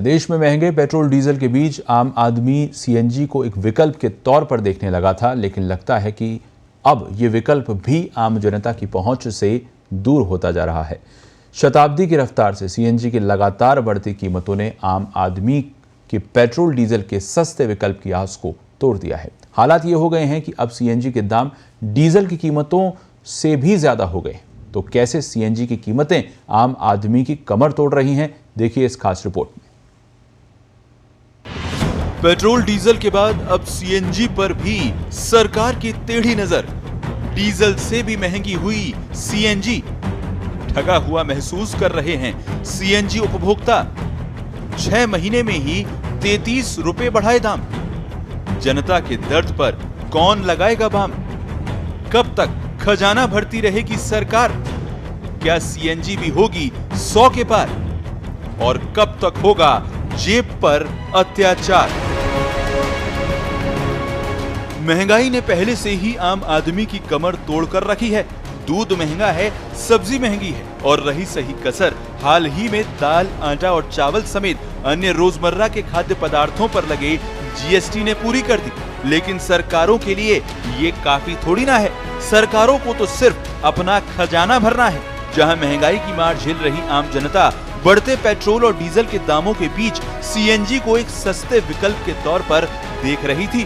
देश में महंगे पेट्रोल डीजल के बीच आम आदमी सीएनजी को एक विकल्प के तौर पर देखने लगा था, लेकिन लगता है कि अब ये विकल्प भी आम जनता की पहुंच से दूर होता जा रहा है। शताब्दी की रफ्तार से सीएनजी की लगातार बढ़ती कीमतों ने आम आदमी के पेट्रोल डीजल के सस्ते विकल्प की आस को तोड़ दिया है। हालात ये हो गए हैं कि अब सीएनजी के दाम डीजल की कीमतों से भी ज्यादा हो गए। तो कैसे सीएनजी की कीमतें आम आदमी की कमर तोड़ रही हैं, देखिए इस खास रिपोर्ट में। पेट्रोल डीजल के बाद अब सीएनजी पर भी सरकार की टेढ़ी नजर। डीजल से भी महंगी हुई सीएनजी। ठगा हुआ महसूस कर रहे हैं सीएनजी उपभोक्ता। 6 महीने में ही 33 रुपए बढ़ाए दाम। जनता के दर्द पर कौन लगाएगा बाम? कब तक खजाना भरती रहेगी सरकार? क्या सीएनजी भी होगी 100 के पार? और कब तक होगा जेब पर अत्याचार? महंगाई ने पहले से ही आम आदमी की कमर तोड़ कर रखी है। दूध महंगा है, सब्जी महंगी है और रही सही कसर हाल ही में दाल, आटा और चावल समेत अन्य रोजमर्रा के खाद्य पदार्थों पर लगे जीएसटी ने पूरी कर दी। लेकिन सरकारों के लिए ये काफी थोड़ी ना है। सरकारों को तो सिर्फ अपना खजाना भरना है। जहां महंगाई की मार झेल रही आम जनता बढ़ते पेट्रोल और डीजल के दामों के बीच सीएनजी को एक सस्ते विकल्प के तौर पर देख रही थी,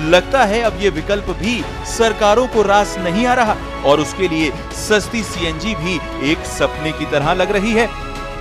लगता है अब ये विकल्प भी सरकारों को रास नहीं आ रहा और उसके लिए सस्ती सीएनजी भी एक सपने की तरह लग रही है।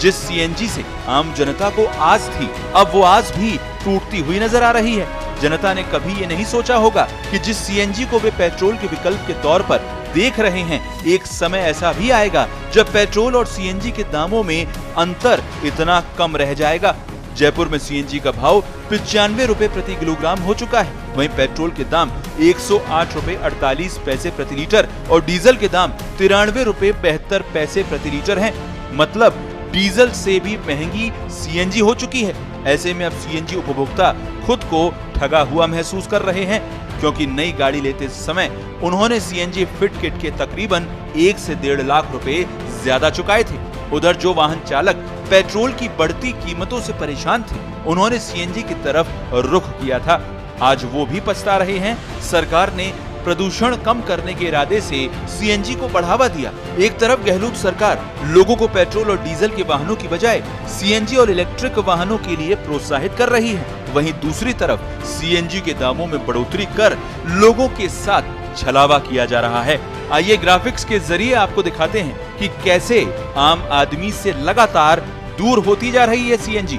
जिस सीएनजी से आम जनता को आस थी, अब वो आस भी टूटती हुई नजर आ रही है। जनता ने कभी ये नहीं सोचा होगा कि जिस सीएनजी को वे पेट्रोल के विकल्प के तौर पर देख रहे हैं, एक समय ऐसा भी आएगा जब पेट्रोल और सीएनजी के दामों में अंतर इतना कम रह जाएगा। जयपुर में सीएनजी का भाव 95 रुपए प्रति किलोग्राम हो चुका है। वहीं पेट्रोल के दाम 108 रुपए 48 पैसे प्रति लीटर और डीजल के दाम 93 रुपए 72 पैसे प्रति लीटर हैं। मतलब डीजल से भी महंगी सीएनजी हो चुकी है। ऐसे में अब सीएनजी उपभोक्ता खुद को ठगा हुआ महसूस कर रहे हैं, क्योंकि नई गाड़ी लेते समय उन्होंने सीएनजी फिट किट के तकरीबन 1 से 1.5 लाख रुपए ज्यादा चुकाए थे। उधर जो वाहन चालक पेट्रोल की बढ़ती कीमतों से परेशान थे, उन्होंने सीएनजी की तरफ रुख किया था। आज वो भी पछता रहे हैं। सरकार ने प्रदूषण कम करने के इरादे से सीएनजी को बढ़ावा दिया। एक तरफ गहलोत सरकार लोगों को पेट्रोल और डीजल के वाहनों की बजाय सीएनजी और इलेक्ट्रिक वाहनों के लिए प्रोत्साहित कर रही है, वहीं दूसरी तरफ सीएनजी के दामों में बढ़ोतरी कर लोगों के साथ छलावा किया जा रहा है। आइए ग्राफिक्स के जरिए आपको दिखाते हैं कि कैसे आम आदमी से लगातार दूर होती जा रही है सीएनजी।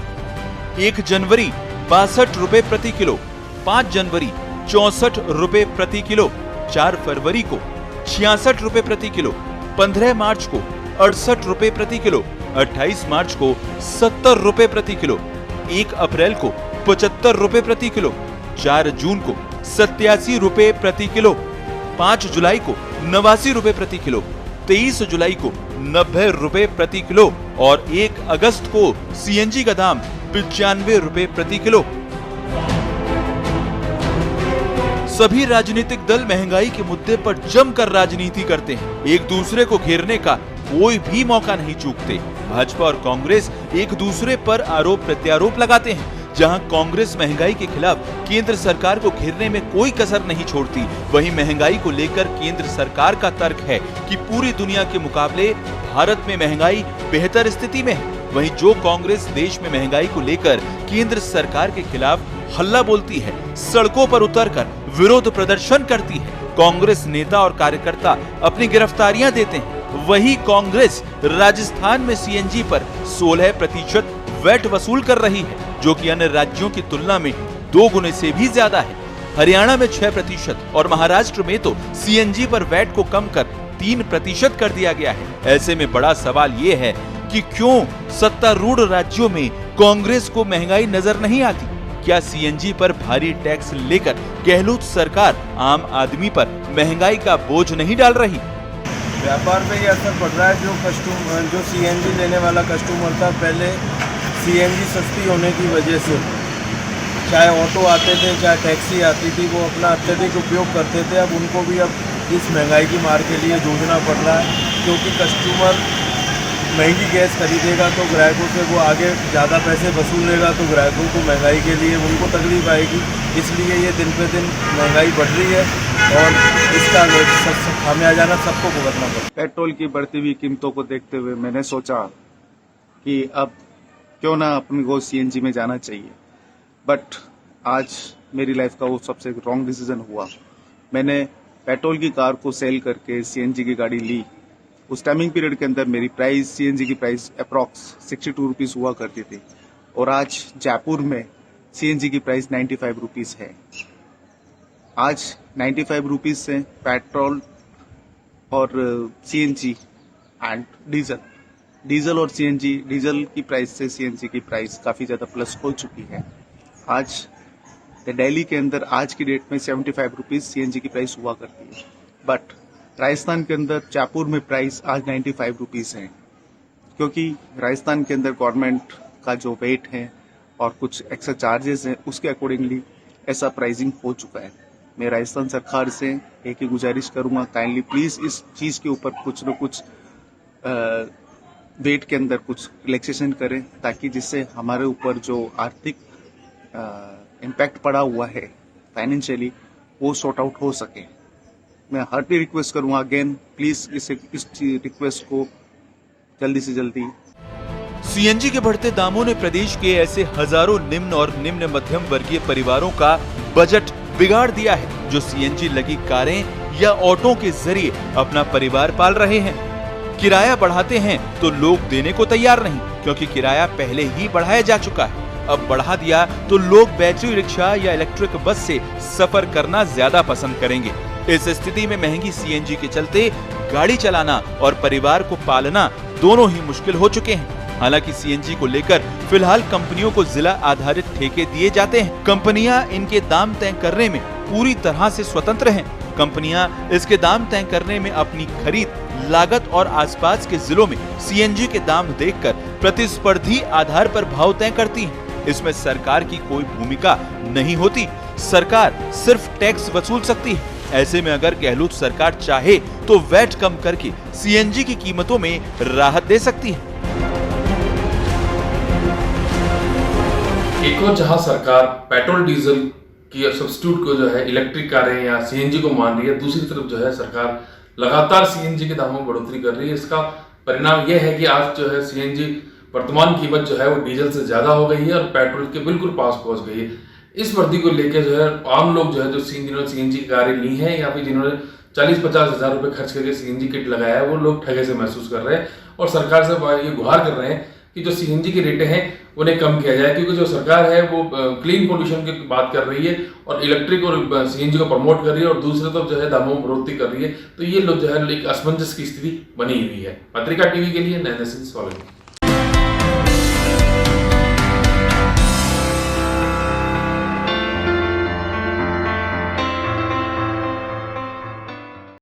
1 जनवरी 62 रुपए प्रति किलो, 5 जनवरी 64 रुपए प्रति किलो, 4 फरवरी को 66 रुपए प्रति किलो, 15 मार्च को 68 रुपए प्रति किलो, 28 मार्च को 70 रुपए प्रति किलो, 1 अप्रैल को 75 रुपए प्रति किलो, 4 जून को 87 रुपए प्रति किलो, 5 जुलाई को 89 रुपए प्रति किलो, 23 जुलाई को 90 रुपए प्रति किलो और 1 अगस्त को सीएनजी का दाम 95 रुपए प्रति किलो। सभी राजनीतिक दल महंगाई के मुद्दे पर जमकर राजनीति करते हैं। एक दूसरे को घेरने का कोई भी मौका नहीं चूकते। भाजपा और कांग्रेस एक दूसरे पर आरोप प्रत्यारोप लगाते हैं। जहां कांग्रेस महंगाई के खिलाफ केंद्र सरकार को घेरने में कोई कसर नहीं छोड़ती, वहीं महंगाई को लेकर केंद्र सरकार का तर्क है कि पूरी दुनिया के मुकाबले भारत में महंगाई बेहतर स्थिति में है। वहीं जो कांग्रेस देश में महंगाई को लेकर केंद्र सरकार के खिलाफ हल्ला बोलती है, सड़कों पर उतरकर विरोध प्रदर्शन करती है, कांग्रेस नेता और कार्यकर्ता अपनी गिरफ्तारियां देते हैं, वही कांग्रेस राजस्थान में सीएनजी पर 16% वैट वसूल कर रही है, जो कि अन्य राज्यों की तुलना में 2 गुने से भी ज्यादा है। हरियाणा में 6% और महाराष्ट्र में तो सीएनजी पर वैट को कम कर 3% कर दिया गया है। ऐसे में बड़ा सवाल ये है कि क्यों सत्तारूढ़ राज्यों में कांग्रेस को महंगाई नजर नहीं आती? क्या सीएनजी पर भारी टैक्स लेकर गहलोत सरकार आम आदमी पर महंगाई का बोझ नहीं डाल रही? व्यापार पे ये असर पड़ रहा है। जो सीएनजी लेने वाला कस्टमर था, पहले सीएनजी सस्ती होने की वजह से चाहे ऑटो आते थे चाहे टैक्सी आती थी, वो अपना अत्यधिक उपयोग करते थे। अब उनको भी अब इस महंगाई की मार के लिए जूझना पड़ रहा है, क्योंकि कस्टमर महंगी गैस खरीदेगा तो ग्राहकों से वो आगे ज़्यादा पैसे वसूलेगा, तो ग्राहकों को महंगाई के लिए उनको तकलीफ आएगी। इसलिए ये दिन पे दिन महंगाई बढ़ रही है और इसका खामियाजाना सबको भुगतना पड़ेगा। पेट्रोल की बढ़ती हुई कीमतों को देखते हुए मैंने सोचा कि अब क्यों ना अपने को सीएनजी में जाना चाहिए, बट आज मेरी लाइफ का वो सबसे रॉन्ग डिसीजन हुआ। मैंने पेट्रोल की कार को सेल करके सीएनजी की गाड़ी ली। उस टाइमिंग पीरियड के अंदर मेरी प्राइस, सीएनजी की प्राइस अप्रॉक्स 62 रुपीज़ हुआ करती थी और आज जयपुर में सीएनजी की प्राइस 95 रुपीज़ है। आज 95 रुपीज़ से पेट्रोल और सीएनजी एंड डीजल और सीएनजी, डीजल की प्राइस से सीएनजी की प्राइस काफ़ी ज़्यादा प्लस हो चुकी है। आज दिल्ली के अंदर आज की डेट में 75 रुपीज़ सीएनजी की प्राइस हुआ करती है, बट राजस्थान के अंदर जयपुर में प्राइस आज 95 रुपीज़ है, क्योंकि राजस्थान के अंदर गवर्नमेंट का जो वेट है और कुछ एक्स्ट्रा चार्जेस हैं उसके अकॉर्डिंगली ऐसा प्राइसिंग हो चुका है। मैं राजस्थान सरकार से एक ही गुजारिश करूंगा, काइंडली प्लीज़ इस चीज़ के ऊपर कुछ न कुछ वेट के अंदर कुछ रिलैक्सेशन करें, ताकि जिससे हमारे ऊपर जो आर्थिक इम्पैक्ट पड़ा हुआ है फाइनेंशियली वो सॉर्ट आउट हो सके। मैं हार्टली रिक्वेस्ट करूंगा अगेन, प्लीज इस रिक्वेस्ट को जल्दी से जल्दी। सीएनजी के बढ़ते दामों ने प्रदेश के ऐसे हजारों निम्न और निम्न मध्यम वर्गीय परिवारों का बजट बिगाड़ दिया है, जो सीएनजी लगी कारें या ऑटो के जरिए अपना परिवार पाल रहे हैं। किराया बढ़ाते हैं तो लोग देने को तैयार नहीं, क्योंकि किराया पहले ही बढ़ाया जा चुका है। अब बढ़ा दिया तो लोग बैटरी रिक्शा या इलेक्ट्रिक बस से सफर करना ज्यादा पसंद करेंगे। इस स्थिति में महंगी सीएनजी के चलते गाड़ी चलाना और परिवार को पालना दोनों ही मुश्किल हो चुके हैं। हालांकि सीएनजी को लेकर फिलहाल कंपनियों को जिला आधारित ठेके दिए जाते हैं। कंपनियां इनके दाम तय करने में पूरी तरह से स्वतंत्र हैं। कंपनियां इसके दाम तय करने में अपनी खरीद लागत और आसपास के जिलों में सीएनजी के दाम देखकर प्रतिस्पर्धी आधार पर भाव तय करती हैं। इसमें सरकार की कोई भूमिका नहीं होती। सरकार सिर्फ टैक्स वसूल सकती है। ऐसे में अगर गहलोत सरकार चाहे तो वैट कम करके सीएनजी की कीमतों में राहत दे सकती है। एक और जहां सरकार पेट्रोल डीजल की सब्स्टिट्यूट को जो है इलेक्ट्रिक कारें या सीएनजी को मान रही है, दूसरी तरफ जो है सरकार लगातार सीएनजी के दामों में बढ़ोतरी कर रही है। इसका परिणाम यह है कि आज जो है सीएनजी वर्तमान कीमत जो है वो डीजल से ज्यादा हो गई है और पेट्रोल के बिल्कुल पास पहुंच गई है। इस वृद्धि को लेकर जो है आम लोग जो है जिन्होंने सीएनजी की कारें ली हैं या फिर जिन्होंने 40-50 हज़ार रुपए खर्च करके सीएनजी किट लगाया है, वो लोग ठगे से महसूस कर रहे हैं और सरकार से ये गुहार कर रहे हैं कि जो सीएनजी की रेटें हैं उन्हें कम किया जाए, क्योंकि जो सरकार है वो क्लीन पॉल्यूशन की बात कर रही है और इलेक्ट्रिक और सीएनजी को प्रमोट कर रही है और दूसरे तरफ जो है दामों में बढ़ोतरी कर रही है। तो ये लोग जो है एक असमंजस की स्थिति बनी हुई है। पत्रिका टीवी के लिए नैना सिंह स्वागत।